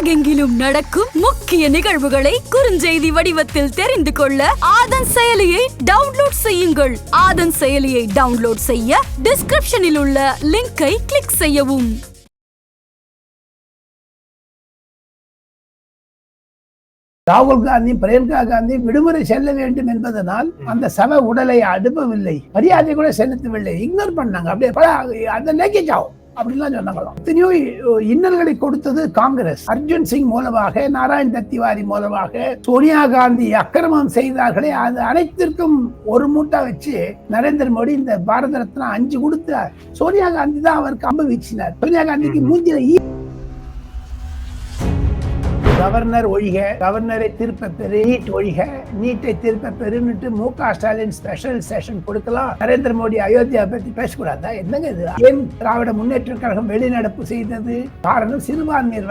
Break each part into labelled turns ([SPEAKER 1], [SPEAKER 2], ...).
[SPEAKER 1] உலகெங்கிலும் நடக்கும் முக்கிய நிகழ்வுகளை குறுஞ்செய்தி வடிவத்தில் தெரிந்து கொள்ள ஆதன் செயலியை டவுன்லோட் செய்யுங்கள். ஆதன் செயலியை டவுன்லோட் செய்ய டிஸ்கிரிப்ஷனில் உள்ள லிங்கை கிளிக் செய்யவும்.
[SPEAKER 2] ராகுல் காந்தி, பிரியங்கா காந்தி விடுமுறை செல்ல வேண்டும் என்பதனால் அந்த சவ உடலை அனுப்பவில்லை, மரியாதை கூட செலுத்தவில்லை, இக்னோர் பண்ணாங்க. அப்படியே அந்த நெக்கிச்சாவும் அப்படின்லாம் சொன்னாங்களாம். எத்தனையோ இன்னல்களை கொடுத்தது காங்கிரஸ். அர்ஜுன் சிங் மூலமாக, நாராயண் தத்திவாரி மூலமாக, சோனியா காந்தி அக்கிரமம் செய்தார்களே, அது அனைத்திற்கும் ஒரு மூட்டா வச்சு நரேந்திர மோடி இந்த பாரத ரத்னா 5 கொடுத்தார். சோனியா காந்தி தான் அவருக்கு அம்பு வீசினார். சோனியா காந்திக்கு மூஞ்சில கவர்னர் ஒழிக, கவர்னரை திருப்ப பெரு, நீட் ஒழிக, நீட்டை திருப்ப பெருன்னுட்டு மு.க. ஸ்டாலின் ஸ்பெஷல் செஷன் கொடுக்கலாம். நரேந்திர மோடி அயோத்தியா பத்தி பேசக்கூடாதா? என்னங்க இது? ஏன் திராவிட முன்னேற்ற கழகம் வெளிநடப்பு செய்தது? காரணம் சிறுபான்மையர்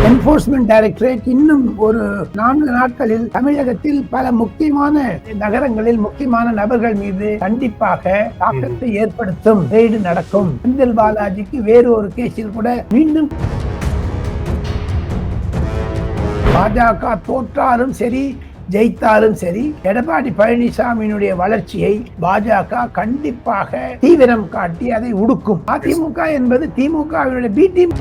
[SPEAKER 2] என்போர்ஸ்மெண்ட் டைரக்டரேட் இன்னும் ஒரு 4 நாட்களில் தமிழகத்தில் பல முக்கியமான நகரங்களில் முக்கியமான நபர்கள் மீது கண்டிப்பாக தாக்கத்தை ஏற்படுத்தும் ரெய்டு நடக்கும். செந்தில் பாலாஜிக்கு வேறு ஒரு கேஸில் கூட மீண்டும் பாஜக தோற்றாலும் சரி ஜெயித்தாலும் சரி எடப்பாடி பழனிசாமியினுடைய வளர்ச்சியை பாஜக கண்டிப்பாக தீவிரம் காட்டி அதை உடுக்கும். அதிமுக என்பது திமுகவினுடைய பி டீம்.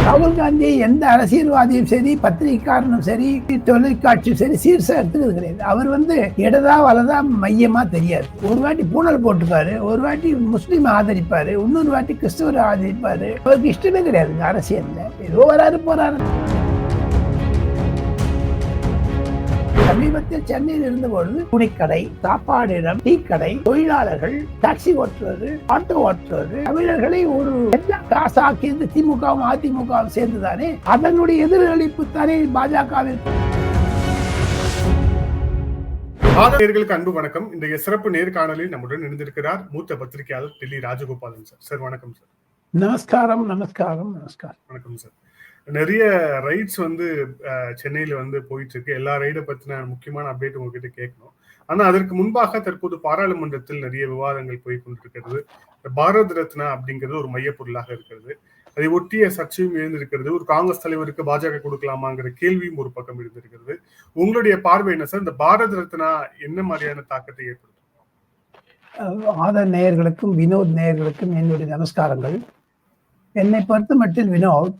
[SPEAKER 2] ராகுல் காந்தி எந்த அரசியல்வாதியும் சரி, பத்திரிகைக்காரனும் சரி, தொலைக்காட்சியும் சரி சீர்திருத்தது கிடையாது. அவர் இடதா வலதா மையமா தெரியாது. ஒரு வாட்டி பூனல் போட்டுப்பாரு, ஒரு வாட்டி முஸ்லீம் ஆதரிப்பாரு, இன்னொரு வாட்டி கிறிஸ்துவரை ஆதரிப்பாரு. அவருக்கு இஷ்டமே கிடையாதுங்க அரசியல்ல. ஏதோ வராரு போறாரு. சமீபத்தில் சென்னையில் இருந்தபொழுது துணிக்கடை, சாப்பாடு இடம், டீ கடை, தொழிலாளர்கள், டாக்ஸி ஓட்டுறது, ஆட்டோ ஓட்டுறது, தமிழர்களை ஒரு காசாக்கியது திமுகவும் அதிமுகவும் சேர்ந்துதானே. அதனுடைய எதிரொலிப்பு தானே பாஜகவிற்கு.
[SPEAKER 3] நேயர்களுக்கு அன்பு வணக்கம். இன்றைய சிறப்பு நேர்காணலில் நம்முடன் இணைந்திருக்கிறார் மூத்த பத்திரிகையாளர் டெல்லி ராஜகோபாலன் சார். சார் வணக்கம் சார்.
[SPEAKER 2] நமஸ்காரம். நமஸ்காரம். நமஸ்காரம்.
[SPEAKER 3] வணக்கம் சார். நிறைய ரைட்ஸ் சென்னையில போயிட்டு இருக்கு. எல்லா ரைடை பத்தின முக்கியமான அப்டேட் உங்ககிட்ட கேட்கணும். ஆனா அதற்கு முன்பாக தற்போது பாராளுமன்றத்தில் நிறைய விவாதங்கள் போய் கொண்டிருக்கிறது. பாரத் ரத்னா அப்படிங்கிறது ஒரு மையப்பொருளாக இருக்கிறது. அதை ஒட்டிய சர்ச்சையும் எழுந்திருக்கிறது. ஒரு காங்கிரஸ் தலைவருக்கு பாஜக கொடுக்கலாமாங்கிற கேள்வியும் ஒரு பக்கம் இருந்திருக்கிறது. உங்களுடைய பார்வை என்ன சார்? இந்த பாரத் ரத்னா என்ன மாதிரியான தாக்கத்தை ஏற்படுத்தும்?
[SPEAKER 2] ஆதர் நேயர்களுக்கும் வினோத் நேயர்களுக்கும் என்னுடைய நமஸ்காரங்கள். என்னை பொறுத்த மட்டில் வினோத்,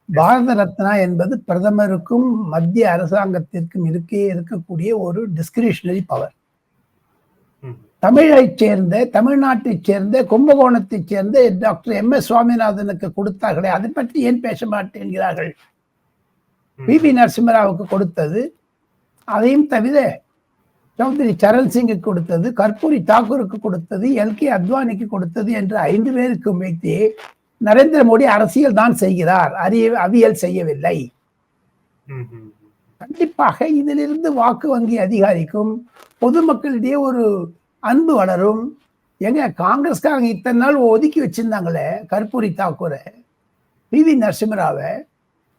[SPEAKER 2] பாரத ரத்னா என்பது பிரதமருக்கும் மத்திய அரசாங்கத்திற்கும் இருக்கக்கூடிய ஒரு டிஸ்கிரிஷனரி பவர். தமிழ்நாட்டைச் சேர்ந்த கும்பகோணத்தைச் சேர்ந்த டாக்டர் M.S. சுவாமிநாதனுக்கு கொடுத்தார்களே, அதை பற்றி ஏன் பேச மாட்டேங்கிறார்கள்? பி.வி. நரசிம்மராவுக்கு கொடுத்தது, அதையும் தவிர சௌத்ரி சரண் சிங்குக்கு கொடுத்தது, கர்பூரி தாக்கூருக்கு கொடுத்தது, L.K. அத்வானிக்கு கொடுத்தது என்று 5 பேருக்கும் வைத்து நரேந்திர மோடி அரசியல் தான் செய்கிறார், அவியல் செய்யவில்லை. கண்டிப்பாக இதிலிருந்து வாக்கு வங்கி அதிகாரிக்கும் பொதுமக்களிடையே ஒரு அன்பு வளரும். எங்க காங்கிரஸ்காரங்க இத்தனை நாள் ஒதுக்கி வச்சிருந்தாங்களே கர்பூரி தாக்கூரை, பி.வி. நரசிம்மராவை,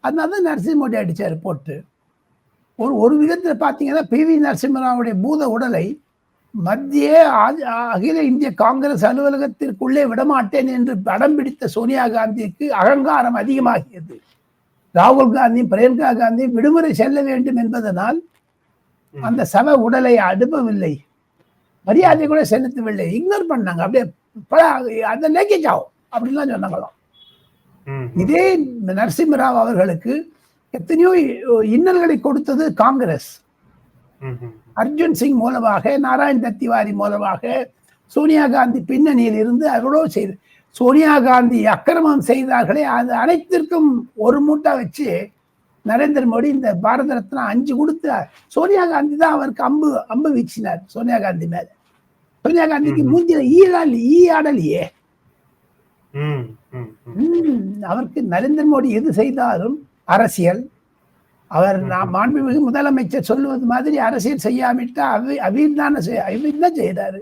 [SPEAKER 2] அதனால நரசிம்ம மோடி அடிச்சாரு போட்டு. ஒரு விதத்தில் பார்த்தீங்கன்னா பி.வி. நரசிம்மராவுடைய பூத உடலை மத்திய அகில இந்திய காங்கிரஸ் அலுவலகத்திற்குள்ளே விடமாட்டேன் என்று படம் பிடித்த சோனியா காந்திக்கு அகங்காரம் அதிகமாகியது. ராகுல் காந்தி, பிரியங்கா காந்தி விடுமுறை செல்ல வேண்டும் என்பதனால் அந்த சவ உடலை அனுப்பவில்லை, மரியாதை கூட செலுத்தவில்லை, இக்னோர் பண்ணாங்க. அப்படியே அந்த நெக்கிச்சாவும் அப்படின்லாம் சொன்னாங்களாம். இதே நரசிம்மராவ் அவர்களுக்கு எத்தனையோ இன்னல்களை கொடுத்தது காங்கிரஸ். அர்ஜுன் சிங் மூலமாக, நாராயண் தத்திவாரி மூலமாக, சோனியா காந்தி பின்னணியில் இருந்து அவ்வளோ செய்து. சோனியா காந்தி அக்கிரமம் செய்தார்களே, அது அனைத்திற்கும் ஒரு மூட்டா வச்சு நரேந்திர மோடி இந்த பாரத ரத்னா 5 கொடுத்தார். சோனியா காந்தி தான் அவருக்கு அம்பு வீசினார் சோனியா காந்தி மேல. சோனியா காந்திக்கு மூஞ்சில ஈ ஆடலையே. அவருக்கு நரேந்திர மோடி எது செய்தாலும் அரசியல். அவர் மாண்புமிகு முதலமைச்சர் சொல்லுவது மாதிரி அரசியல் செய்யாமிட்டா அவின் தான் செய்யறாரு.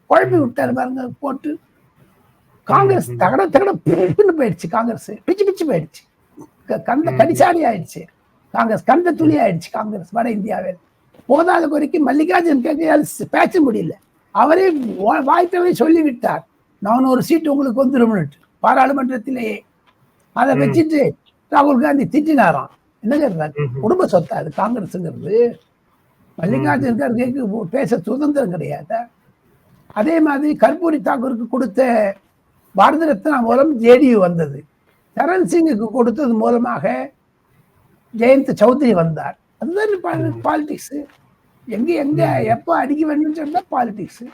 [SPEAKER 2] குழப்பி விட்டாரு பாருங்க போட்டு. காங்கிரஸ் தகட போயிடுச்சு. காங்கிரஸ் பிச்சு போயிடுச்சு. கடிசாடி ஆயிடுச்சு. காங்கிரஸ் கந்த துளி ஆயிடுச்சு. காங்கிரஸ் வட இந்தியாவில் போதாத குறைக்கு மல்லிகார்ஜுன் பேச முடியல. அவரே வாய்த்தவை சொல்லிவிட்டார். 400 சீட்டு உங்களுக்கு வந்துடும் பாராளுமன்றத்திலேயே. அதை வச்சுட்டு ராகுல் காந்தி திட்டினாராம். என்னங்க குடும்ப சொத்தா அது காங்கிரஸுங்கிறது? மல்லிகார்ஜுன் கர்கேக்கு பேச சுதந்திரம் கிடையாது. அதே மாதிரி கர்பூரி தாக்கூருக்கு கொடுத்த பாரத ரத்னா மூலம் ஜேடியு வந்தது. சரண் சிங்குக்கு கொடுத்தது மூலமாக ஜெயந்த் சௌத்ரி வந்தார். அதுதான் பாலிடிக்ஸ். எங்க எங்க எப்ப அடிக்க வேண்டும் சொன்னா பாலிடிக்ஸ்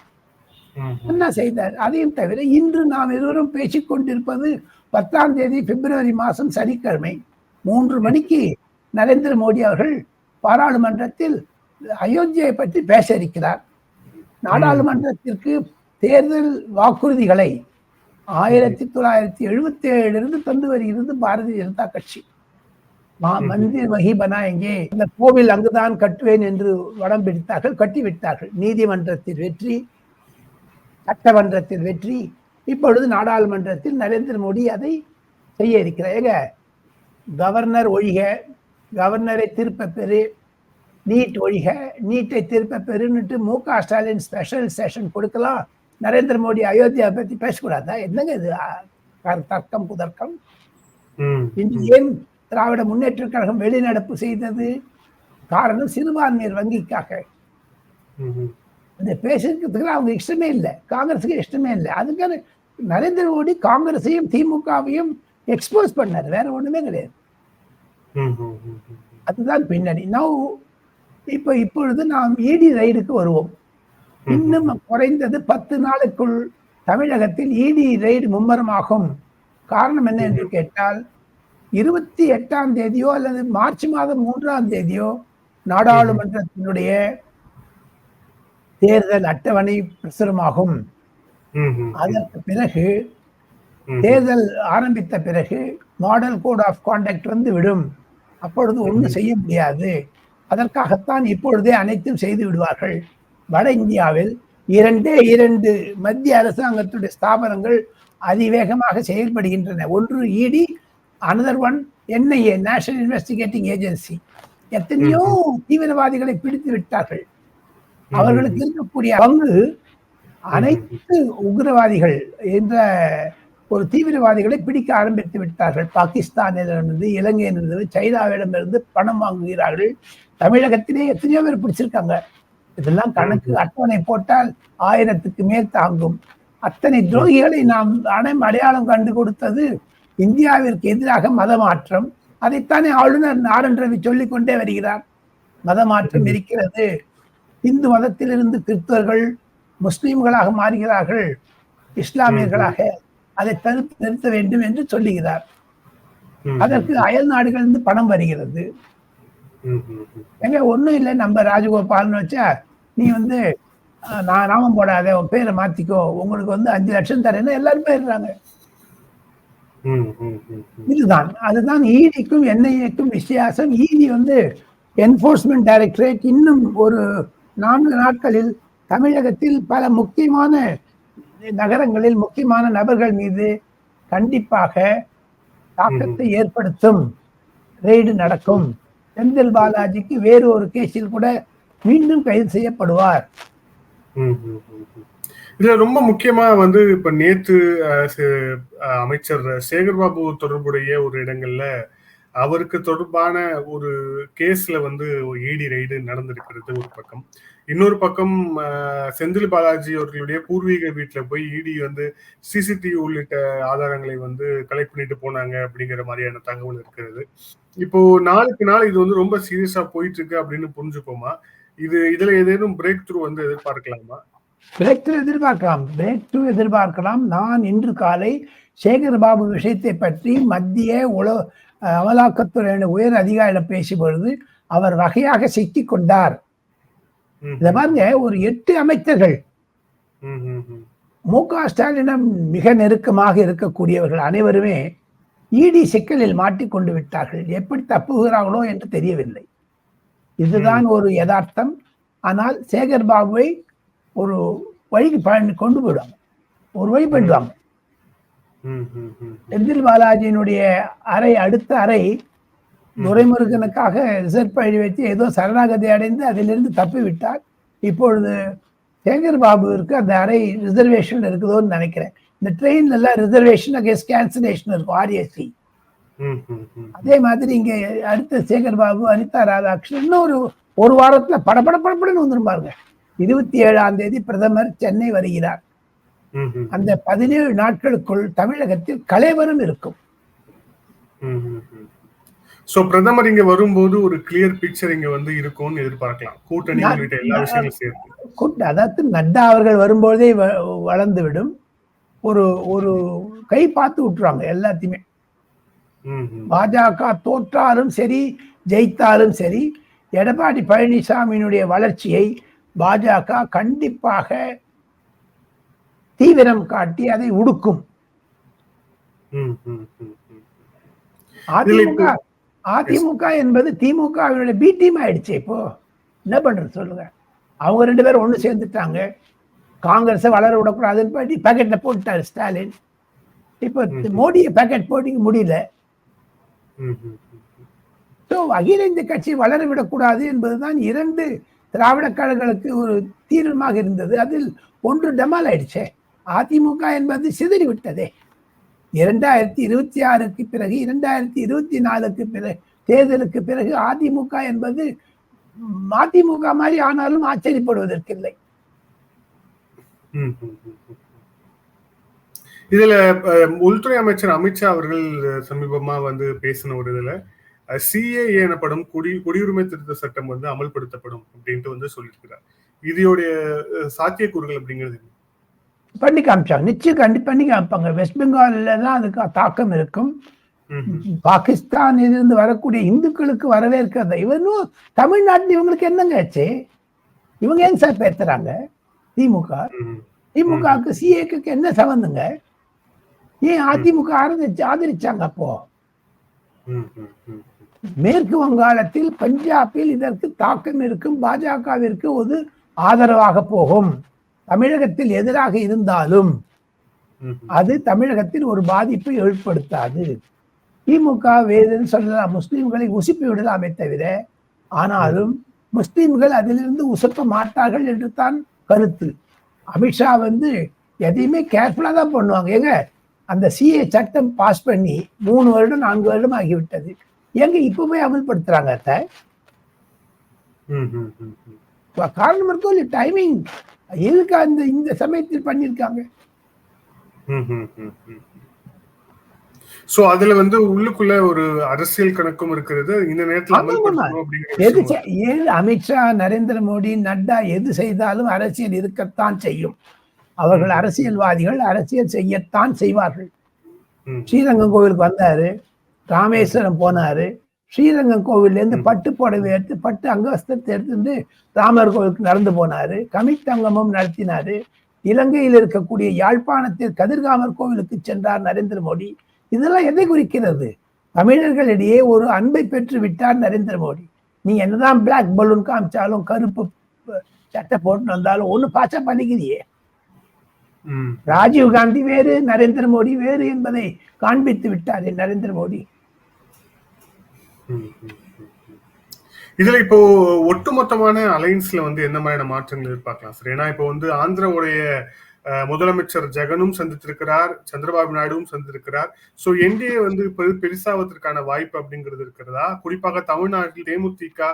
[SPEAKER 2] என்ன செய்தார். அதையும் தவிர இன்று நாம் இருவரும் பேசிக் கொண்டிருப்பது 10ஆம் தேதி பிப்ரவரி மாதம் சனிக்கிழமை 3 மணிக்கு நரேந்திர மோடி அவர்கள் பாராளுமன்றத்தில் அயோத்தியை பற்றி பேச இருக்கிறார். நாடாளுமன்றத்திற்கு தேர்தல் வாக்குறுதிகளை 1977 தந்து வருகிறது பாரதிய ஜனதா கட்சி. மந்திர் வகி பனாயங்கே, இந்த கோவில் அங்குதான் கட்டுவேன் என்று வடம் பிடித்தார்கள், கட்டிவிட்டார்கள். நீதிமன்றத்தில் வெற்றி, சட்டமன்றத்தில் வெற்றி, இப்பொழுது நாடாளுமன்றத்தில் நரேந்திர மோடி அதை செய்ய இருக்கிறார். கவர்னர் ஒழிக, கவர்னரை திருப்ப பெறு, நீட் ஒழிக, நீட்டை திருப்ப பெருன்னுட்டு மு.க. ஸ்டாலின் ஸ்பெஷல் செஷன் கொடுக்கலாம். நரேந்திர மோடி அயோத்தியா பத்தி பேசக்கூடாதா? என்னங்க இது தர்க்கம் புதர்க்கம்? இன்று ஏன் திராவிட முன்னேற்ற கழகம் வெளிநடப்பு செய்தது? காரணம் சிறுபான்மையர் வங்கிக்காக. இந்த பேசுறதுக்கு அவங்க இஷ்டமே இல்லை, காங்கிரஸுக்கு இஷ்டமே இல்லை. அதுக்கான நரேந்திர மோடி காங்கிரஸையும் திமுகவையும் எக்ஸ்போஸ் பண்ணார், வேற ஒண்ணுமே கிடையாது. அதுதான் பின்னணி. இப்பொழுது நாம் இடி ரைடுக்கு வருவோம். இன்னும் குறைந்தது 10 நாளுக்குள் தமிழகத்தில் இடி ரைடு மும்மரமாகும். காரணம் என்ன என்று கேட்டால் 28ஆம் தேதியோ அல்லது மார்ச் மாதம் 3ஆம் தேதியோ நாடாளுமன்றத்தினுடைய தேர்தல் அட்டவணை பிரசுரமாகும். அதற்கு பிறகு தேர்தல் ஆரம்பித்த பிறகு மாடல் கோட் ஆஃப் கான்டக்ட் வந்து விடும். அப்பொழுது ஒன்றும் செய்ய முடியாது. அதற்காகத்தான் இப்பொழுதே அனைத்தும் செய்து விடுவார்கள். வட இந்தியாவில் 2 மத்திய அரசாங்கத்துடைய ஸ்தாபனங்கள் அதிவேகமாக செயல்படுகின்றன. ஒன்று இடி, another one NIA, national investigating agency. எத்தனையோ தீவிரவாதிகளை பிடித்து விட்டார்கள். அவர்களுக்கு இருக்கக்கூடிய பங்கு அனைத்து உக்ரவாதிகள் என்ற ஒரு தீவிரவாதிகளை பிடிக்க ஆரம்பித்து விட்டார்கள். பாகிஸ்தானிலிருந்து, இலங்கையிலிருந்து, சைனாவிடமிருந்து பணம் வாங்குகிறார்கள். தமிழகத்திலே எத்தனையோ பேர் பிடிச்சிருக்காங்க. இதெல்லாம் கணக்கு அட்டவணை போட்டால் 1000க்கு மேல் தாங்கும். அத்தனை துரோகிகளை நாம் அடையாளம் கண்டு கொடுத்தது இந்தியாவிற்கு எதிராக மதமாற்றம். அதைத்தானே ஆளுநர் ஆர்.என். ரவி சொல்லிக் கொண்டே வருகிறார். மதமாற்றம் இருக்கிறது, இந்து மதத்திலிருந்து கிறிஸ்தவர்கள் முஸ்லிம்களாக மாறுகிறார்கள், இஸ்லாமியர்களாக, அதை தடுத்து நிறுத்த வேண்டும் என்று சொல்லுகிறார். அதற்கு அயல் நாடுகளிலிருந்து பணம் வருகிறது. எங்க ஒண்ணும் இல்லை, நம்ம ராஜகோபால்னு வச்சா நீ நான் நாமம் போடாத, உன் பேரை மாத்திக்கோ, உங்களுக்கு 5 லட்சம் தரேன்னு எல்லாரும் போயிடுறாங்க. இதுதான், அதுதான் ஈடிக்கும் என்ஐஏக்கும் வித்தியாசம். ஈடி என்போர்ஸ்மெண்ட் டைரக்டரேட் இன்னும் ஒரு 4 நாட்களில் தமிழகத்தில் பல முக்கியமான நகரங்களில் முக்கியமான நபர்கள் மீது கண்டிப்பாக தாக்கத்தை ஏற்படுத்தும் ரெய்டு நடக்கும். செந்தில் பாலாஜிக்கு வேறு ஒரு கேஸில் கூட மீண்டும் கைது செய்யப்படுவார்.
[SPEAKER 3] இதுல ரொம்ப முக்கியமா இப்ப நேத்து அமைச்சர் சேகர்பாபு தொடர்புடைய ஒரு இடங்கள்ல அவருக்கு தொடர்பான ஒரு கேஸ்ல இடி ரைடு நடந்திருக்கிறது ஒரு பக்கம். இன்னொரு பக்கம் செந்தில் பாலாஜி அவர்களுடைய பூர்வீக வீட்டுல போய் இடி சிசிடிவி உள்ளிட்ட ஆதாரங்களை கலெக்ட் பண்ணிட்டு போனாங்க அப்படிங்கிற மாதிரியான தகவல் இருக்கிறது. இப்போ நாளுக்கு நாள் இது ரொம்ப சீரியஸா போயிட்டு இருக்கு அப்படின்னு புரிஞ்சுப்போமா? இதுல ஏதேனும் பிரேக் த்ரூ எதிர்பார்க்கலாமா?
[SPEAKER 2] பிரேக் த்ரூ எதிர்பார்க்கலாம். நான் இன்று காலை சேகர்பாபு விஷயத்தை பற்றி மத்திய அமலாக்கத்துறையின் உயர் அதிகாரியிடம் பேசிய பொழுது அவர் வகையாக சிக்கிக் கொண்டார். இத பாருங்க, ஒரு 8 அமைச்சர்கள் மு.க. ஸ்டாலினிடம் மிக நெருக்கமாக இருக்கக்கூடியவர்கள் அனைவருமே இடி சிக்கலில் மாட்டிக்கொண்டு விட்டார்கள். எப்படி தப்புகிறார்களோ என்று தெரியவில்லை. இதுதான் ஒரு யதார்த்தம். ஆனால் சேகர்பாபுவை ஒரு வழிக்கு கொண்டு போயிடுவாங்க, ஒரு வழி பண்ணிடுவாங்க. செந்தில் பாலாஜியினுடைய அறை, அடுத்த அறை துரைமுருகனுக்காக ரிசர்வ் பண்ணி வச்சு ஏதோ சரணாகதி அடைந்து அதிலிருந்து தப்பி விட்டார். இப்பொழுது சேகர்பாபுவிற்கு அந்த அறை ரிசர்வேஷன் இருக்குதோன்னு நினைக்கிறேன். இந்த ட்ரெயின்ல எல்லாம் ரிசர்வேஷன் அகேன்ஸ்ட் கேன்சலேஷன் இருக்கும், RAC. அதே மாதிரி இங்க அடுத்த சேகர் பாபு, அனிதா ராதாகிருஷ்ணன் இன்னும் ஒரு வாரத்துல படபடன்னு வந்துடும் பாருங்க. 27ஆம் தேதி பிரதமர் சென்னை வருகிறார். அந்த 17 நாட்களுக்குள் தமிழகத்தில் கலைவரம் இருக்கும்.
[SPEAKER 3] சோ பிரதமர் இங்க வரும்போது ஒரு கிளியர் பிக்சர் இங்க வந்து இருக்கும்னு எதிர்பார்க்கலாம். கூட்டணி உள்ளிட்ட எல்லா விஷயங்களும் சேர்த்து.
[SPEAKER 2] அதாவது நட்டா அவர்கள் வரும்போதே வளர்ந்து விடும். ஒரு கை பார்த்து விட்டுருவாங்க எல்லாத்தையுமே. பாஜக தோற்றாலும் சரி ஜெயித்தாலும் சரி, எடப்பாடி பழனிசாமியினுடைய வளர்ச்சியை பாஜக கண்டிப்பாக தீவிரம் காட்டி அதை உடுக்கும். அதிமுக என்பது திமுகவினுடைய பி டீம் ஆயிடுச்சு. இப்போ என்ன பண்றது சொல்லுங்க? அவங்க 2 பேரும் ஒண்ணு சேர்ந்துட்டாங்க. காங்கிரஸை வளர விடக்கூடாதுன்னு பாட்டி பேக்கெட்ல போட்டுட்டாரு ஸ்டாலின். இப்போ மோடியை பேக்கெட் போட்டிக்க முடியல. அகில இந்திய கட்சி வளர விடக்கூடாது என்பதுதான் 2 திராவிட கழகங்களுக்கு ஒரு தீர்மானமாக இருந்தது. அதில் ஒன்று டமால் ஆயிடுச்சே. அதிமுக என்பது சிதறி விட்டதே. 2026க்கு பிறகு 2024க்கு பிறகு தேர்தலுக்கு பிறகு அதிமுக என்பது மதிமுக மாதிரி ஆனாலும் ஆச்சரியப்படுவதற்கில்லை.
[SPEAKER 3] இதுல உள்துறை அமைச்சர் அமித்ஷா அவர்கள் சமீபமா வந்து பேசின ஒரு இதுல CAA எனப்படும் குடியுரிமை திருத்த சட்டம் வந்து அமல்படுத்தப்படும் அப்படின்ட்டு வந்து சொல்லியிருக்கிறார். இதோடைய சாத்தியக்கூறுகள் அப்படிங்கிறது
[SPEAKER 2] பண்ணி காமிச்சாங்க. நிச்சயம் பண்ணி காமிப்பாங்க. வெஸ்ட் பெங்கால்ல தான் அதுக்கு தாக்கம் இருக்கும். பாகிஸ்தானிலிருந்து வரக்கூடிய இந்துக்களுக்கு வரவேற்கிறத இவனும் தமிழ்நாட்டில் இவங்களுக்கு என்னங்க ஆச்சு? இவங்க ஏன் சார் பேசுறாங்க? திமுகவுக்கு CAக்கு என்ன சம்பந்தங்க? ஏன் அதிமுக ஆதரிச்சாங்க? அப்போ மேற்கு வங்காளத்தில் பஞ்சாபில் இதற்கு தாக்கம் இருக்கும். பாஜகவிற்கு ஒரு ஆதரவாக போகும். தமிழகத்தில் எதிராக இருந்தாலும் அது தமிழகத்தில் ஒரு பாதிப்பை ஏற்படுத்தாது. திமுக வேறுன்னு சொல்லலாம், முஸ்லிம்களை உசுப்பி விடலாமே தவிர, ஆனாலும் முஸ்லிம்கள் அதிலிருந்து உசுப்ப மாட்டார்கள் என்று தான் கருத்து. அமித்ஷா வந்து எதையுமே கேர்ஃபுல்லா தான் பண்ணுவாங்க. ஏங்க அந்த CA சட்டம் பாஸ் பண்ணி 3 வருடம் 4 வருடம் ஆகிவிட்டது. எங்க இப்பவே அமல்படுத்துறாங்க? காரணம் இருக்கும், டைமிங் எதுக்கு இந்த சமயத்தில் பண்ணிருக்காங்க.
[SPEAKER 3] சோ அதுல வந்து உள்ளுக்குள்ள ஒரு அரசியல் கணக்கும் இருக்கிறது. இந்த நேரத்தில்
[SPEAKER 2] ஏன் அமித்ஷா, நரேந்திர மோடி, நட்டா எது செய்தாலும் அரசியல் இருக்கத்தான் செய்யும். அவர்கள் அரசியல்வாதிகள், அரசியல் செய்யத்தான் செய்வார்கள். ஸ்ரீரங்கம் கோவிலுக்கு வந்தாரு, ராமேஸ்வரம் போனாரு, ஸ்ரீரங்கம் கோவில்ல இருந்து பட்டு புடவை எடுத்து பட்டு அங்கவஸ்திரத்தை எடுத்துட்டு ராமர் கோவிலுக்கு நடந்து போனாரு. கமித்தங்கமும் நடத்தினாரு. இலங்கையில் இருக்கக்கூடிய யாழ்ப்பாணத்தில் கதிர்காமர் கோவிலுக்கு சென்றார் நரேந்திர மோடி. இதெல்லாம் எதை குறிக்கிறது? தமிழர்களிடையே ஒரு அன்பை பெற்று விட்டார் நரேந்திர மோடி. நீ என்னதான் பிளாக் பலூன் காமிச்சாலும், கருப்பு சட்டை போட்டு வந்தாலும் ஒண்ணு பாச்சா பண்ணிக்கிறியே. ராஜீவ் காந்தி வேறு, நரேந்திர மோடி வேறு என்பதை காண்பித்து விட்டார் நரேந்திர மோடி.
[SPEAKER 3] இதுல இப்போ ஒட்டுமொத்தமான அலைன்ஸ்ல வந்து என்ன மாதிரியான மாற்றங்கள் எதிர்பார்க்கலாம் சார்? ஏன்னா இப்போ வந்து ஆந்திராவுடைய முதலமைச்சர் ஜெகனும் சந்தித்திருக்கிறார், சந்திரபாபு நாயுடுவும் சந்தித்திருக்கிறார். சோ NDA வந்து பெருசாவதற்கான வாய்ப்பு அப்படிங்கிறது இருக்கிறதா? குறிப்பாக தமிழ்நாட்டில் தேமுதிக,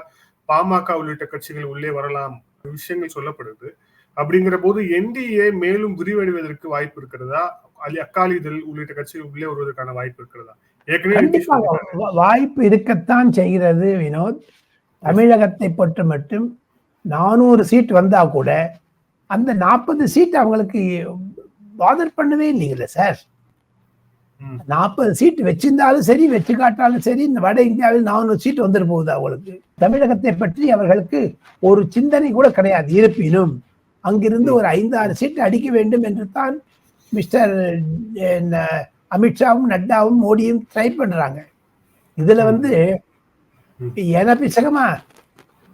[SPEAKER 3] பாமக உள்ளிட்ட கட்சிகள் உள்ளே வரலாம் விஷயங்கள் சொல்லப்படுது. அப்படிங்கிற போது NDA மேலும் விரிவடைவதற்கு வாய்ப்பு இருக்கிறதா? அக்காலிதழ் உள்ளிட்ட கட்சிகள் உள்ளே வருவதற்கான வாய்ப்பு இருக்கிறதா?
[SPEAKER 2] வாய்ப்பு இருக்கத்தான் செய்கிறது வினோத். தமிழகத்தை பொறுத்த மட்டும் 400 சீட் வந்தா கூட அந்த 40 சீட் அவங்களுக்கு பாதர் பண்ணவே இல்லைங்களே சார். 40 சீட் வச்சிருந்தாலும் சரி, வச்சு காட்டாலும் சரி, இந்த வட இந்தியாவில் 400 சீட் வந்துட்டு போகுது அவங்களுக்கு. தமிழகத்தை பற்றி அவர்களுக்கு ஒரு சிந்தனை கூட கிடையாது. இருப்பினும் அங்கிருந்து ஒரு 5-6 சீட் அடிக்க வேண்டும் என்று தான் மிஸ்டர் அமித்ஷாவும் நட்டாவும் மோடியும் ட்ரை பண்றாங்க. இதுல வந்து பிசகமா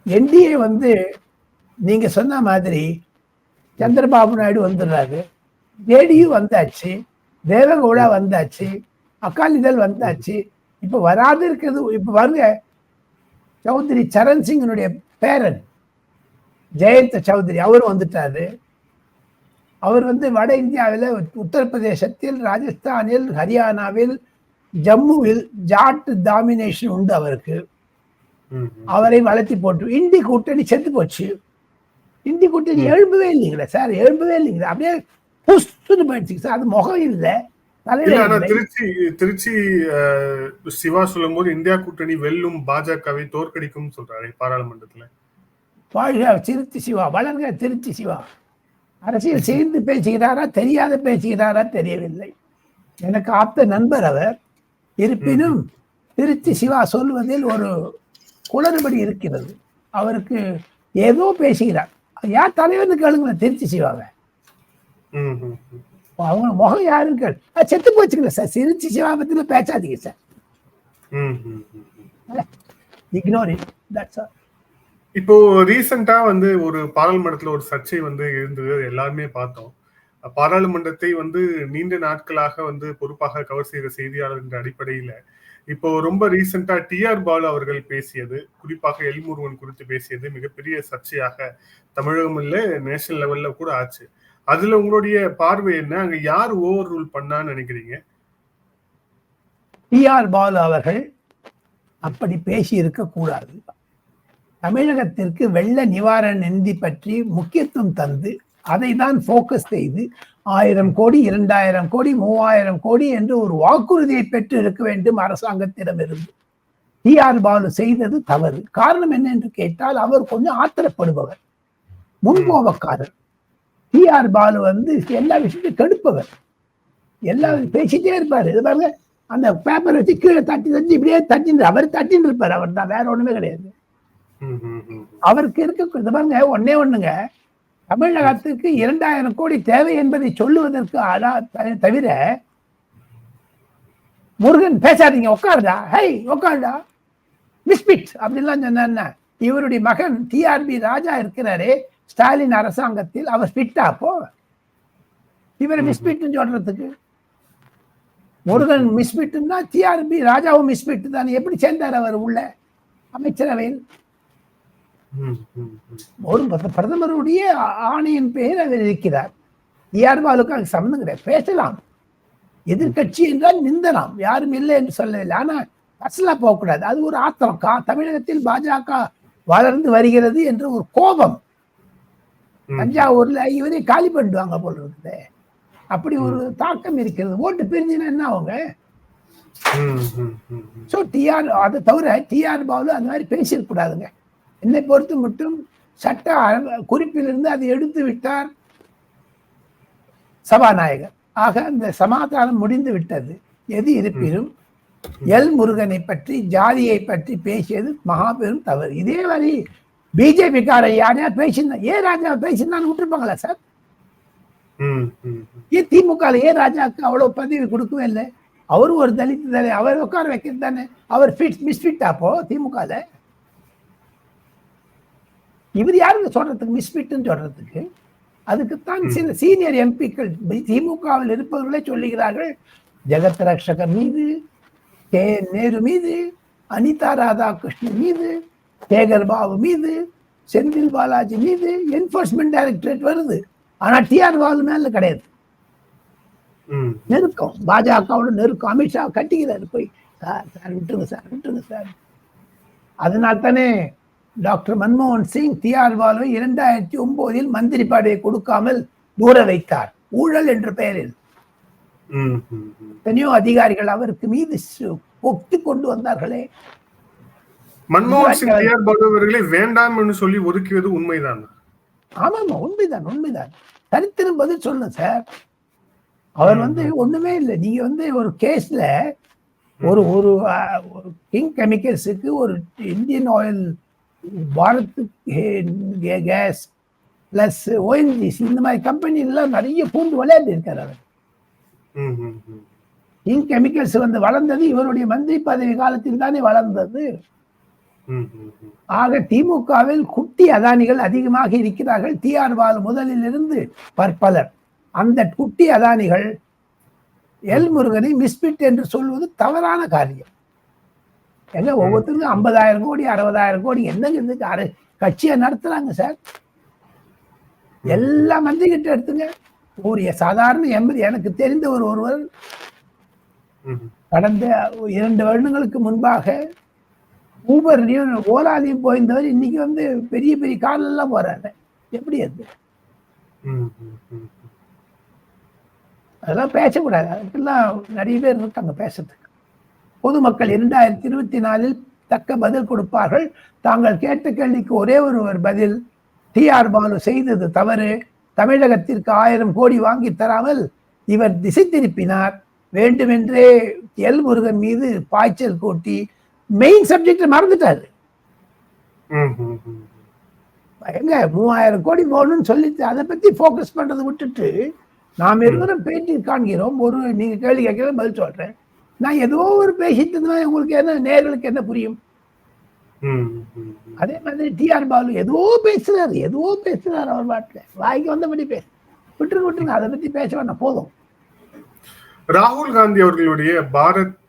[SPEAKER 2] NDA வந்து நீங்க சொன்ன மாதிரி சந்திரபாபு நாயுடு வந்துடுறாரு, JDU வந்தாச்சு, தேவகவுடா வந்தாச்சு, அகாலிதள் வந்தாச்சு. இப்ப வராது இருக்கிறது, இப்ப வருங்க சௌத்ரி சரண் சிங்கினுடைய பேரன் ஜெயந்த் சௌத்ரி அவரும் வந்துட்டாரு. அவர் வந்து வட இந்தியாவில் உத்தரப்பிரதேசத்தில், ராஜஸ்தானில், ஹரியானாவில், ஜம்முவில் ஜாட் டாமினேஷன் உண்டு அவருக்கு. அவரை வளர்த்தி போட்டு இந்தி கூட்டணி செத்து போச்சு. இந்தி கூட்டணி எழும்பவே இல்லைங்களா சார், எழும்பவே இல்லைங்களா, அப்படியே புஷ்னு போயிடுச்சு சார். அது முகம் இல்லை.
[SPEAKER 3] திருச்சி சிவா சொல்லும் போது இந்தியா கூட்டணி வெல்லும், பாஜகவை தோற்கடிக்கும் சொல்றாரு பாராளுமன்றத்துல.
[SPEAKER 2] திருச்சி சிவா வளர்க. திருச்சி சிவா அரசியல் சேர்ந்து பேசுகிறாரா தெரியாத பேசுகிறாரா தெரியவில்லை. எனக்கு ஆப்த நண்பர் அவர். இருப்பினும் திருச்சி சிவா சொல்வதில் ஒரு குளறுபடி இருக்கிறது. அவருக்கு ஏதோ பேசுகிறார். யார் தலைவர்னு கேளுங்களேன் திருச்சி சிவாவை. அவங்க முகம் யாருன்னு செத்து போச்சுக்கல சார். திருச்சி சிவா பத்தில பேசாதீங்க sir. Ignore it. That's all.
[SPEAKER 3] இப்போ ரீசெண்டா வந்து ஒரு பாராளுமன்றத்துல ஒரு சர்ச்சை வந்து இருந்தது, எல்லாருமே பார்த்தோம். பாராளுமன்றத்தை வந்து நீண்ட நாட்களாக வந்து பொறுப்பாக கவர் செய்கிற செய்தியாளர் என்ற அடிப்படையில இப்போ ரொம்ப ரீசெண்டா டிஆர் பாலு அவர்கள் பேசியது, குறிப்பாக எல்முருகன் குறித்து பேசியது மிகப்பெரிய சர்ச்சையாக தமிழகம் இல்ல நேஷனல் லெவல்ல கூட ஆச்சு. அதுல உங்களுடைய பார்வை என்ன? அங்க யார் ஓவர் ரூல் பண்ணான்னு நினைக்கிறீங்க?
[SPEAKER 2] டிஆர் பாலு அவர்கள் அப்படி பேசி இருக்க கூடாது. தமிழகத்திற்கு வெள்ள நிவாரண நிதி பற்றி முக்கியத்துவம் தந்து அதை தான் போக்கஸ் செய்து 1000 கோடி 2000 கோடி 3000 கோடி என்று ஒரு வாக்குறுதியை பெற்று இருக்க வேண்டும் அரசாங்கத்திடம் இருந்து. டிஆர் பாலு செய்தது தவறு. காரணம் என்ன என்று கேட்டால், அவர் கொஞ்சம் ஆத்திரப்படுபவர், முன்கோபக்காரர். டிஆர் பாலு வந்து எல்லா விஷயத்தையும் கெடுப்பவர். எல்லாம் பேசிட்டே இருப்பாரு. இது பாருங்க, அந்த பேப்பர் வச்சு கீழே தட்டி இப்படியே தட்டின்னு அவர் தட்டின்னு இருப்பார். அவர் தான், வேற ஒண்ணுமே கிடையாது. அவருக்கு இருக்க பாருங்க, ஒண்ணுங்க, தமிழகத்துக்கு 2000 கோடி தேவை என்பதை சொல்லுவதற்கு தவிர முருகன் பேசாதீங்க, உட்காருடா, ஹை உட்காருடா, மிஸ்பிட் அப்படின்லாம் சொன்ன. இவருடைய மகன் டிஆர்பி ராஜா இருக்கிறாரே ஸ்டாலின் அரசாங்கத்தில், அவர் ஸ்பிட்டா அப்போ இவரை மிஸ்பிட் சொல்றதுக்கு? முருகன் மிஸ்பிட்னா டிஆர்பி ராஜாவும் மிஸ்பிட் தானே. எப்படி சேர்ந்தார் அவர் உள்ள அமைச்சரவையில்? ஒரு பிரதமருடைய ஆணையின் பெயர் அவர் இருக்கிறார். டிஆர் பாலுக்கு அது சம்பந்தம் கிடையாது. பேசலாம், எதிர்கட்சி என்றால் நிந்தலாம், யாரும் இல்லை என்று சொல்லவில்லை. ஆனா பர்சனலா போகக்கூடாது. அது ஒரு ஆத்திரம். தமிழகத்தில் பாஜக வளர்ந்து வருகிறது என்ற ஒரு கோபம். தஞ்சாவூர்ல இவரே காலி பண்ணிடுவாங்க போல இருக்குது. அப்படி ஒரு தாக்கம் இருக்கிறது. ஓட்டு பிரிஞ்சுன்னா என்ன அவங்க? சோ டிஆர், அதை தவிர டிஆர் பாலு அந்த மாதிரி பேசிடக்கூடாதுங்க. என்னை பொறுத்து மட்டும் சட்ட குறிப்பிலிருந்து அதை எடுத்து விட்டார் சபாநாயகர். ஆக அந்த சமாதானம் முடிந்து விட்டது. எது இருப்பினும் எல் முருகனை பற்றி, ஜாதியை பற்றி பேசியது மகாபெரும் தவறு. இதே மாதிரி பிஜேபிக்கார யாரையார் பேசியிருந்தா, ராஜா பேசியிருந்தான்னு விட்டுருப்பாங்களா சார்? திமுக ராஜாவுக்கு அவ்வளவு பதவி கொடுக்கவே இல்லை. அவரும் ஒரு தலித் தானே, அவர் உட்கார வைக்கிறது தானே. அவர் மிஸ்பிட் அப்போ திமுக. இவர் யாருக்கு சொல்றதுக்கு மிஸ்பிட்னு சொல்றதுக்கு? அதுக்குத்தான் சில சீனியர் எம்பிக்கள் திமுகவில் இருப்பவர்களே சொல்லுகிறார்கள். ஜெகத் ரக்ஷகர் மீது, கே நேரு மீது, அனிதா ராதாகிருஷ்ணன் மீது, சேகர் பாபு மீது, செந்தில் பாலாஜி மீது என்போர்ஸ்மெண்ட் டைரக்டரேட் வருது. ஆனா டிஆர் பாலு மேல கிடையாது. நெருக்கம், பாஜகவோட நெருக்கம். அமித்ஷா கட்டிக்கிறாரு போய், சார் சார் விட்டுருங்க சார், விட்டுருங்க சார். அதனால தானே டாக்டர் மன்மோகன் சிங் டிஆர் பாலுவை 2009 மந்திரி பதவியை கொடுக்காமல் தூர வைத்தார், ஊழல் என்ற பெயரில். எத்தனையோ அதிகாரிகள் அவருக்கு மீது ஒட்டி கொண்டு வந்தார்களே.
[SPEAKER 3] மன்மோகன் சிங் டிஆர் பாலு அவர்களை வேண்டாம் என்று சொல்லி ஒதுக்கியது உண்மைதான்.
[SPEAKER 2] ஆமாமா, உண்மைதான், உண்மைதான். சரித்திரம் பதில் சொல்ல சார். அவர் வந்து ஒண்ணுமே இல்லை. நீங்க வந்து ஒரு கேஸ்ல ஒரு கிங் கெமிக்கல்ஸுக்கு, ஒரு Indian oil, Bharat gas plus ONGC, இந்த மாதிரி கம்பெனி எல்லாம் நிறைய பூண்டு விளையாட்டு இருக்காரு அவர். கிங் கெமிக்கல்ஸ் வந்து வளர்ந்தது இவருடைய மந்திரி பதவி காலத்தில் தானே வளர்ந்தது. ஆக திமுகவில் குட்டி அதானிகள் அதிகமாக இருக்கிறார்கள். டிஆர் பாலு முதலில் இருந்து பற்பலர். அந்த குட்டி அதானிகள் எல் முருகனை மிஸ்பிட் என்று சொல்வது தவறான காரியம். எங்க ஒவ்வொருத்தருக்கும் 50,000 கோடி 60,000 கோடி என்னங்க கட்சியை நடத்துறாங்க சார். எல்லா மந்திரி கிட்ட எடுத்துங்க, ஒரு சாதாரண எனக்கு தெரிந்த ஒருவர் கடந்த 2 வருடங்களுக்கு முன்பாக ஊபர்லயும் ஓலாலையும் போயிருந்தவர் இன்னைக்கு வந்து பெரிய பெரிய கார்ல எல்லாம் போறாரு. எப்படி அது? அதெல்லாம் பேசக்கூடாது. அதுக்கெல்லாம் நிறைய பேர் இருக்காங்க பேசுறதுக்கு. பொதுமக்கள் 2024 தக்க பதில் கொடுப்பார்கள். தாங்கள் கேட்ட கேள்விக்கு ஒரே ஒரு பதில், TR பாலு செய்தது தவறு. தமிழகத்திற்கு 1000 கோடி வாங்கி தராமல் இவர் திசை திருப்பினார். வேண்டுமென்றே எல் முருகன் மீது பாய்ச்சல் கூட்டி மெயின் சப்ஜெக்ட் மறந்துட்டாரு. எங்க 3000 கோடி போகணும்னு சொல்லிட்டு அதை பத்தி போக்கஸ் பண்றதை விட்டுட்டு நாம் இருவரும் பேட்டி காண்கிறோம். நீங்க கேள்வி கேட்கறது பதில் சொல்றேன். நான் ஏதோ ஒரு பேசிட்டு இருந்தா உங்களுக்கு என்ன, நேர்களுக்கு என்ன புரியும்? அதே மாதிரி TR பாலு ஏதோ பேசுறாரு அவர் பாட்டுல வாய்க்கு வந்தபடி விட்டுருங்க. அதை பத்தி பேச வேண்டாம், போதும்.
[SPEAKER 3] ராகுல் காந்தி அவர்களுடைய பாரத்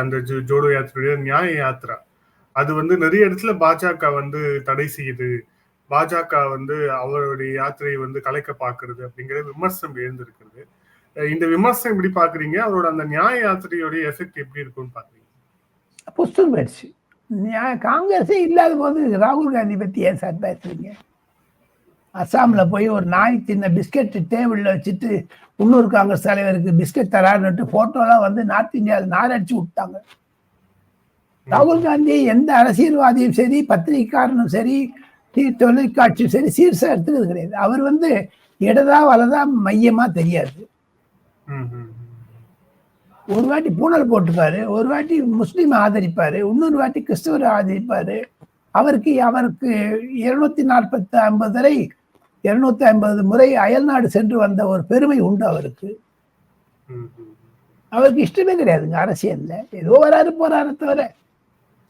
[SPEAKER 3] அந்த ஜோடோ யாத்திரையுடைய நியாய யாத்திரா அது வந்து நிறைய இடத்துல பாஜக வந்து தடை செய்யுது, பாஜக வந்து அவருடைய யாத்திரையை வந்து கலைக்க பாக்குறது அப்படிங்கிற விமர்சனம் எழுந்திருக்கிறது. இந்த விமர்சனம் எப்படி பாக்குறீங்க? அவரோட அந்த நியாய யாத்திரையோடைய எஃபெக்ட் எப்படி இருக்கும்னு பாக்குறீங்க?
[SPEAKER 2] புஸ்தகம் போயிடுச்சு. காங்கிரஸே இல்லாத போது ராகுல் காந்தி பத்தி ஏன் சார் பேசுறீங்க? அஸ்ஸாம்ல போய் ஒரு நாய் சின்ன பிஸ்கெட் டேபிள்ல வச்சுட்டு இன்னொரு காங்கிரஸ் தலைவருக்கு பிஸ்கெட் தரான்னுட்டு போட்டோலாம் வந்து நார்த் இந்தியாவில் நாரடிச்சு விட்டாங்க. ராகுல் காந்தி எந்த அரசியல்வாதியும் சரி, பத்திரிகைக்காரனும் சரி, தொலைக்காட்சியும் சரி சீர்சா எடுத்துக்கிறது கிடையாது. அவர் வந்து இடதா வலதா மையமா தெரியாது. ஒரு வாட்டி பூனல் போட்டுப்பாரு, ஒரு வாட்டி முஸ்லீம் ஆதரிப்பாரு, இன்னொரு வாட்டி கிறிஸ்தவரை ஆதரிப்பாரு. அவருக்கு 250 முறை அயல்நாடு சென்று வந்த ஒரு பெருமை உண்டு அவருக்கு. அவருக்கு இஷ்டமே கிடையாதுங்க அரசியல்ல. ஏதோ வராரு போறாரு தவிர.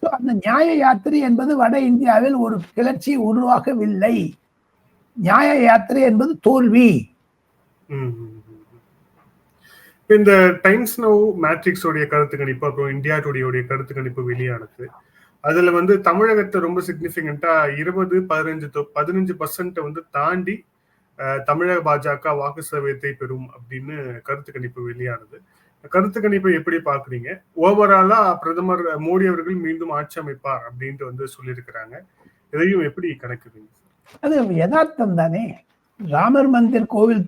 [SPEAKER 2] அந்த நியாய யாத்திரை என்பது வட இந்தியாவில் ஒரு கிளர்ச்சி உருவாகவில்லை. நியாய யாத்திரை என்பது தோல்வி.
[SPEAKER 3] இந்த டைம்ஸ் நவ் மேட்ரிக்ஸோடைய கருத்து கணிப்பு, அப்புறம் இந்தியா டுடேயோடைய கருத்து கணிப்பு வெளியானது. அதுல வந்து தமிழகத்தை ரொம்ப சிக்னிபிகண்டா 15% வந்து தாண்டி தமிழக பாஜக வாக்கு சதவீதத்தை பெறும் அப்படின்னு கருத்து கணிப்பு வெளியானது. கருத்து கணிப்பை எப்படி பாக்குறீங்க? ஓவராலா பிரதமர் மோடி அவர்கள் மீண்டும் ஆட்சி அமைப்பார் அப்படின்ட்டு வந்து சொல்லியிருக்கிறாங்க. இதையும் எப்படி கணக்குறீங்க?
[SPEAKER 2] அது யதார்த்தம் தானே. ராமர் மந்திர் கோவில்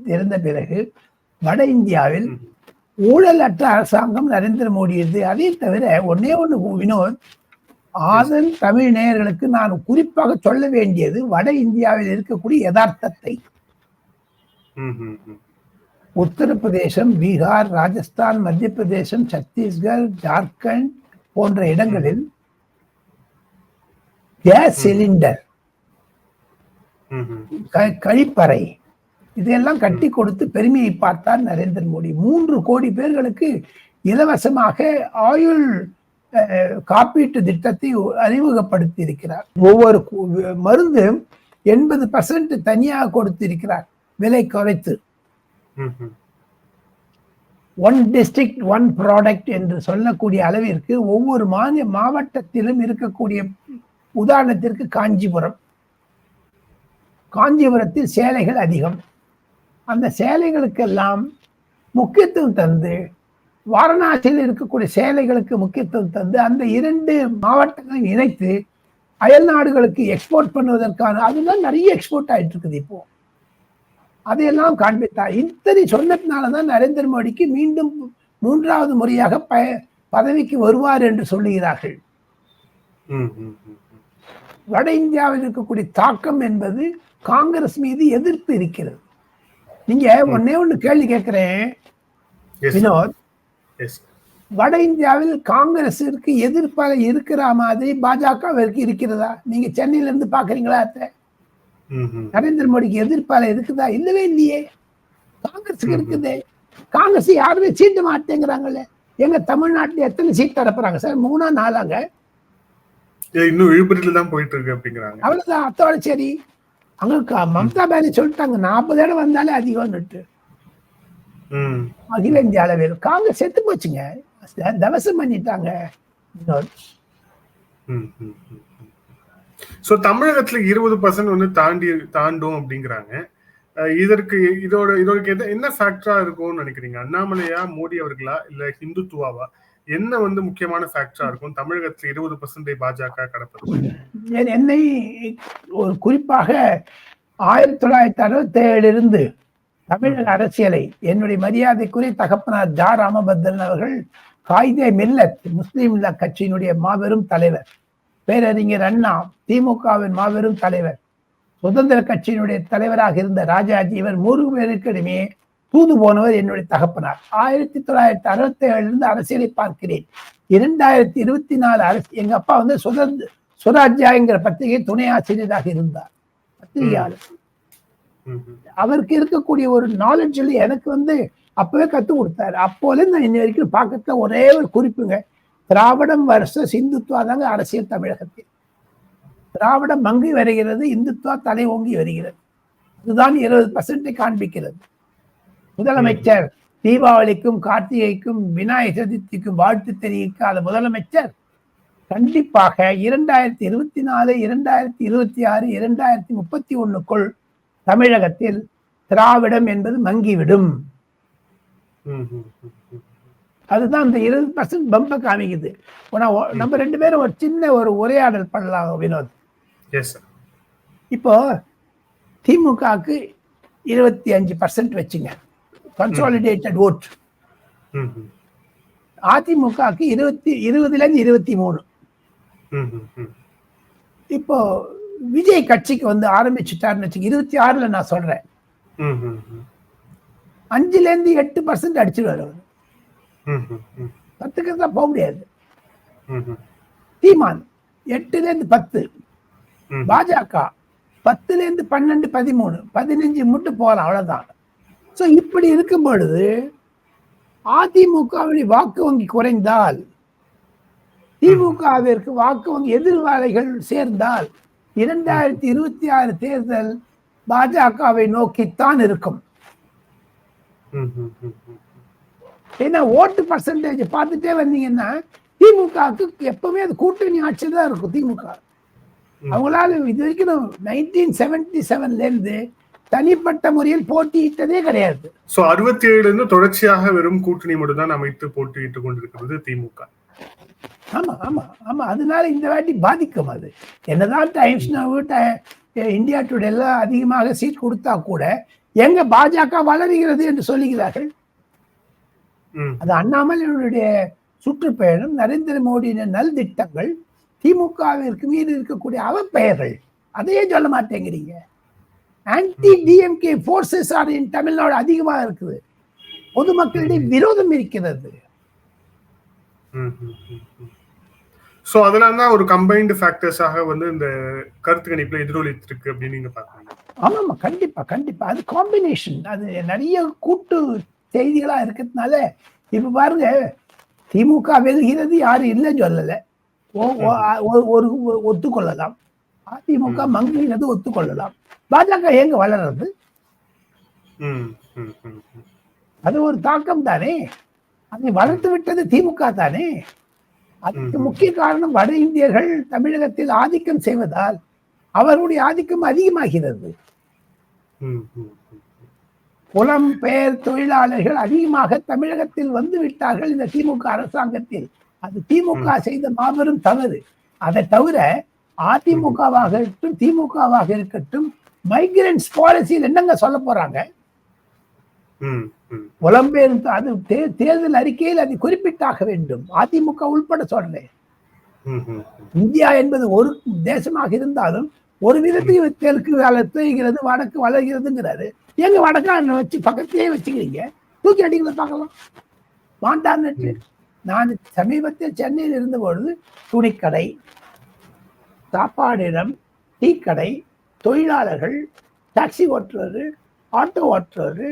[SPEAKER 2] திறந்த பிறகு வட இந்தியாவில் ஊழலற்ற அரசாங்கம் நரேந்திர மோடி இருந்து. அதே தவிர ஒன்னே ஒண்ணு வினோத், ஆதன் தமிழ் நேயர்களுக்கு நான் குறிப்பாக சொல்ல வேண்டியது வட இந்தியாவில் இருக்கக்கூடிய யதார்த்தத்தை. உத்தரப்பிரதேசம், பீகார், ராஜஸ்தான், மத்திய பிரதேசம், சத்தீஸ்கர், ஜார்க்கண்ட் போன்ற இடங்களில் கேஸ் சிலிண்டர், கழிப்பறை இதையெல்லாம் கட்டி கொடுத்து பெருமையை பார்த்தார் நரேந்திர மோடி. 3 கோடி பேர்களுக்கு இலவசமாக ஆயுள் காப்பீட்டு திட்டத்தை அறிமுகப்படுத்தி இருக்கிறார். ஒவ்வொரு மருந்து 80% தனியாக கொடுத்திருக்கிறார், விலை குறைத்து. 1 district 1 product என்று சொல்லக்கூடிய அளவிற்கு ஒவ்வொரு மாவட்டத்திலும் இருக்கக்கூடிய, உதாரணத்திற்கு காஞ்சிபுரத்தில் சேலைகள் அதிகம். அந்த சேலைகளுக்கெல்லாம் முக்கியத்துவம் தந்து, வாரணாசியில் இருக்கக்கூடிய சேலைகளுக்கு முக்கியத்துவம் தந்து, அந்த 2 மாவட்டங்களையும் இணைத்து அயல் நாடுகளுக்கு எக்ஸ்போர்ட் பண்ணுவதற்கான, அதெல்லாம் நிறைய எக்ஸ்போர்ட் ஆயிட்டு இருக்குது இப்போ. அதையெல்லாம் காண்பித்தார். இத்தனை சொன்னதுனாலதான் நரேந்திர மோடிக்கு மீண்டும் 3வது முறையாக பதவிக்கு வருவார் என்று சொல்லுகிறார்கள். வட இந்தியாவில் இருக்கக்கூடிய தாக்கம் என்பது காங்கிரஸ் மீது எதிர்ப்பு இருக்கிறது. நீங்க ஒண்ணு கேள்வி கேட்கிறேன் வினோத், வட இந்தியாவில் காங்கிரஸிற்கு எதிர்ப்பாக இருக்கிற மாதிரி பாஜகவிற்கு இருக்கிறதா? நீங்க சென்னையில இருந்து பாக்குறீங்களா? நரேந்திர மோடிக்கு எதிர்ப்பால இருக்குதா? இல்லவே இல்லையே. காங்கிரஸுக்கு இருக்குது. காங்கிரஸ் யாருமே சீட்டு மாட்டேங்கிறாங்கல்ல. எங்க தமிழ்நாட்டுல எத்தனை சீட் தரப்புறாங்க சார்? 3ஆ 4ஆங்க?
[SPEAKER 3] இன்னும் விழுப்புரத்துல தான் போயிட்டு இருக்கு அப்படிங்கிறாங்க.
[SPEAKER 2] அவ்வளவுதான். அத்தோட சரி. அங்க மம்தா பானர்ஜி சொல்லிட்டாங்க 40 இடம் வந்தாலே அதிகம்னுட்டு. அகில இந்திய அளவில் காங்கிரஸ் செத்து போச்சுங்க, தவசம் பண்ணிட்டாங்க.
[SPEAKER 3] சோ தமிழகத்துல 20% வந்து தாண்டும் அப்படிங்கிறாங்க. இதோட என்ன ஃபேக்டரா இருக்கும்னு நினைக்கிறீங்க? அண்ணாமலையா, மோடி அவர்களா, இல்ல ஹிந்துத்துவாவா? என்ன வந்து முக்கியமான ஃபேக்டரா இருக்கும் தமிழகத்துல 20% பாஜக கடப்பது?
[SPEAKER 2] என்னை ஒரு குறிப்பாக 1967 இருந்து தமிழக அரசியலை என்னுடைய மரியாதைக்குரிய தகப்பனார் ஜா ராமபத்ரன் அவர்கள் காயிதே மில்லத் முஸ்லீம் கட்சியினுடைய மாபெரும் தலைவர், பேரறிஞர் அண்ணா திமுகவின் மாபெரும் தலைவர், சுதந்திர கட்சியினுடைய தலைவராக இருந்த ராஜாஜி, இவர் 3 பேருக்கிடமே தூது போனவர் என்னுடைய தகப்பனார். 1967 இருந்து அரசியலை பார்க்கிறேன். 2024 எங்க அப்பா வந்து சுராஜ்யாங்கிற பத்திரிகை துணை ஆசிரியராக இருந்தார், பத்திரிகையாளர். அவருக்கு இருக்கக்கூடிய ஒரு நாலேஜ்ல எனக்கு வந்து அப்பவே கற்றுக் கொடுத்தாரு. அப்போல நான் இன்ன வரைக்கும் பார்க்கறதுல ஒரே ஒரு குறிப்புங்க, திராவிடம் வர்சஸ் இந்துத்துவா தாங்க அரசியல் தமிழகத்தில். திராவிடம் மங்கி வருகிறது, இந்துத்துவா தலை ஓங்கி வருகிறது. இதுதான் 20% காண்பிக்கிறது. முதலமைச்சர் தீபாவளிக்கும் கார்த்திகைக்கும் விநாயகர் சதுர்த்திக்கும் வாழ்த்து தெரிவிக்காத முதலமைச்சர் கண்டிப்பாக 2024, 2026, 2031க்குள் தமிழகத்தில் திராவிடம் என்பது மங்கிவிடும். அதுதான் இந்த 20% பம்ப காமிக்குது. நம்ம 2 பேரும் ஒரு சின்ன ஒரு உரையாடல் பண்ணலாம் வினோத். இப்போ திமுகவுக்கு 25% வச்சுங்க, கன்சாலிடேட்டட் ஓட். அதிமுகவுக்கு 20லேருந்து 23. இப்போ விஜய் கட்சிக்கு வந்து ஆரம்பிச்சுட்டாருன்னு வச்சுக்க, 26ல நான் சொல்றேன், 5லேருந்து 8% அடிச்சுடுவார் அவர். 10க்கு தான் போக முடியாது. சீமான் 8லேருந்து 10, பாஜக 10லேருந்து 12, 13, 15 மட்டும் போகலாம், அவ்வளவுதான். ஸோ இப்படி இருக்கும் பொழுது அதிமுகவுடைய வாக்கு வங்கி குறைந்தால், திமுகவிற்கு வாக்கு வங்கி எதிர்வாளைகள் சேர்ந்தால் 2026 தேர்தல் பாஜகவை நோக்கித்தான் இருக்கும். ஏன்னா ஓட்டு பர்சன்டேஜ் பார்த்துட்டே வந்தீங்கன்னா திமுகவுக்கு எப்பவுமே அது கூட்டணி ஆட்சி தான் இருக்கும். திமுக அவங்களால இது வரைக்கும் 1977ல இருந்து தனிப்பட்ட முறையில் போட்டியிட்டதே கிடையாது.
[SPEAKER 3] 67 தொடர்ச்சியாக வெறும் கூட்டணி மட்டும் தான் அமைத்து போட்டியிட்டு கொண்டிருக்கிறது திமுக.
[SPEAKER 2] ஆமா ஆமா ஆமா அதனால இந்த வாட்டி பாதிக்கும். அது என்னதான் டைம்ஸ் நவ், இந்தியா டுடே எல்லாம் அதிகமாக சீட் கொடுத்தா கூட எங்க பாஜக வளர்கிறது என்று சொல்லுகிறார்கள். அது அண்ணாமலையுடைய சுற்றுப்பயணம், நரேந்திர மோடியின் நல் திட்டங்கள், திமுகவிற்கு மீது இருக்கக்கூடிய அவப்பெயர்கள், அதையே சொல்ல மாட்டேங்கிறீங்க. ஆன்டி டிஎம்கே போர்சஸ் ஆர் இன் தமிழ்நாடு அதிகமாக இருக்குது. பொதுமக்களிடையே விரோதம் இருக்கிறது.
[SPEAKER 3] சோ அதெல்லாம் தான் ஒரு கம்பைன்ட் ஃபேக்டர்ஸாக வந்து இந்த கருத்து கணிப்புல எதிரொலித்திருக்கு அப்படின்னு நீங்க பாக்குறீங்க.
[SPEAKER 2] ஆமாமா, கண்டிப்பா கண்டிப்பா. அது காம்பினேஷன், அது நிறைய கூட்டு செய்திகளா இருக்கிறதுனால. இப்ப பாருங்க, திமுக வெல்கிறது, யாரும் இல்லைன்னு சொல்லல, ஒரு ஒத்துக்கொள்ளலாம். அதிமுக மங்குகிறது ஒத்துக்கொள்ளலாம். பாஜக எங்க வளர்றது? அது ஒரு தாக்கம் தானே. அதை வளர்த்து விட்டது திமுக தானே. அதுக்கு முக்கிய காரணம் வட இந்தியர்கள் தமிழகத்தில் ஆதிக்கம் செய்வதால் அவருடைய ஆதிக்கம் அதிகமாகிறது. புலம்பெயர் தொழிலாளர்கள் அதிகமாக தமிழகத்தில் வந்து விட்டார்கள் இந்த திமுக அரசாங்கத்தில். அது திமுக செய்த மாபெரும் தவறு. அதை தவிர அதிமுகவாக இருக்கட்டும், திமுகவாக இருக்கட்டும், மைக்ரன்ஸ் பாலிசியில் என்னங்க சொல்ல போறாங்க? புலம்பெயர், அது தேர்தல் அறிக்கையில் அதை குறிப்பிட்டாக வேண்டும். அதிமுக உள்பட சொல்றேன். இந்தியா என்பது ஒரு தேசமாக இருந்தாலும் ஒரு விதத்துக்கு தெற்கு வளர்த்துகிறது, வடக்கு வளர்கிறதுங்கிறாரு. எங்க வடக்கா வச்சு பக்கத்திலேயே வச்சுக்கிறீங்க, தூக்கி அடிக்கிறத பார்க்கலாம். வாண்டான்னு. நான் சமீபத்தில் சென்னையில் இருந்த பொழுது துணிக்கடை, சாப்பாடு இடம், டீ கடை, தொழிலாளர்கள், டாக்ஸி ஓட்டுறது, ஆட்டோ ஓட்டுறது,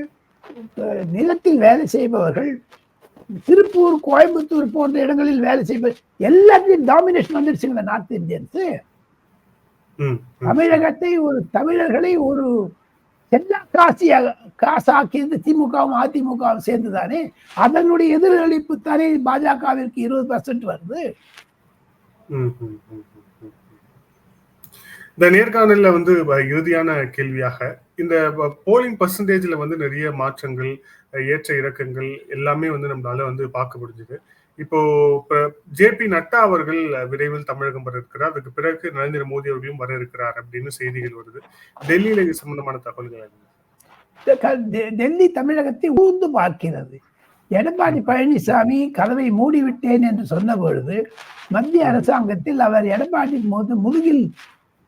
[SPEAKER 2] நிலத்தில் வேலை செய்பவர்கள், திருப்பூர், கோயம்புத்தூர் போன்ற இடங்களில் வேலை செய்பவர், எல்லாத்தையும் டாமினேஷன் வந்துருச்சுங்களா நார்த் இந்தியன்ஸ். தமிழகத்தை, ஒரு தமிழர்களை ஒரு எல்லா காசாக்கியது திமுகவும் அதிமுகவும் சேர்ந்துதானே. அதனுடைய எதிரொலிப்பு தானே பாஜகவிற்கு 20% வருது.
[SPEAKER 3] இந்த நேர்காணல்ல வந்து இறுதியான கேள்வியாக, இந்த போலிங் பர்சன்டேஜ்ல வந்து நிறைய மாற்றங்கள், ஏற்ற இறக்கங்கள் எல்லாமே வந்து நம்மளால வந்து பார்க்க முடிஞ்சது. இப்போ ஜே.பி. நட்டா அவர்கள் விரைவில் தமிழகம் வர இருக்கிறார். அதுக்கு பிறகு நரேந்திர மோடி அவர்களும் வர இருக்கிறார் அப்படின்னு செய்திகள் வருது. டெல்லியில இது சம்பந்தமான தகவல்கள் என்ன?
[SPEAKER 2] டெல்லி தமிழகத்தை ஊர்ந்து பார்க்கிறது. எடப்பாடி பழனிசாமி கதவை மூடிவிட்டேன் என்று சொன்ன பொழுது மத்திய அரசாங்கத்தில் அவர் எடப்பாடி முதுகில்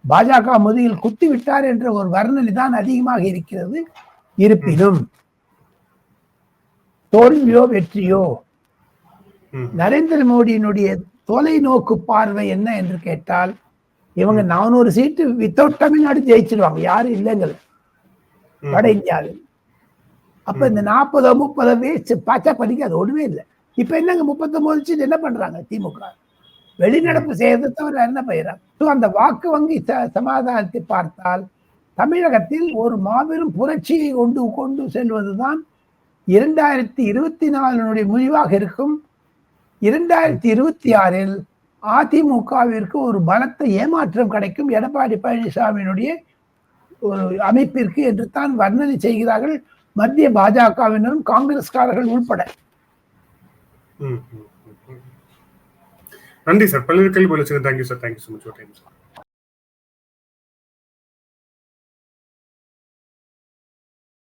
[SPEAKER 2] பாஜக முதுகில் குத்தி விட்டார் என்ற ஒரு வர்ணனை தான் அதிகமாக இருக்கிறது. இருப்பினும் தோல்வியோ வெற்றியோ நரேந்திர மோடியினுடைய தொலைநோக்கு பார்வை என்ன என்று கேட்டால், இவங்க 400 சீட்டு வித்தவுட் தமிழ்நாடு ஜெயிச்சிருவாங்க, யாரும் இல்லைங்க வட இந்தியாவில். அப்ப இந்த 40 30 வேஸ்ட் பாச்சா படிக்க அது ஒண்ணுமே இல்லை. இப்ப என்னங்க 39 சீட் என்ன பண்றாங்க திமுக? வெளிநடப்பு செய்யறதை தவிர என்ன பயிராங்க? அந்த வாக்கு வங்கி சமாதானத்தை பார்த்தால் தமிழகத்தில் ஒரு மாபெரும் புரட்சியை கொண்டு செல்வதுதான் 2024 முடிவாக இருக்கும். 2026 அதிமுகவிற்கு ஒரு பலத்த ஏமாற்றம் கிடைக்கும் எடப்பாடி பழனிசாமியினுடைய ஒரு அமைப்பிற்கு என்று தான் வர்ணனை செய்கிறார்கள் மத்திய பாஜகவினரும் காங்கிரஸ்காரர்கள் உள்பட.
[SPEAKER 3] நன்றி சார். பல்வேறு கேள்வி. Thank you sir. Thank you so much for time sir.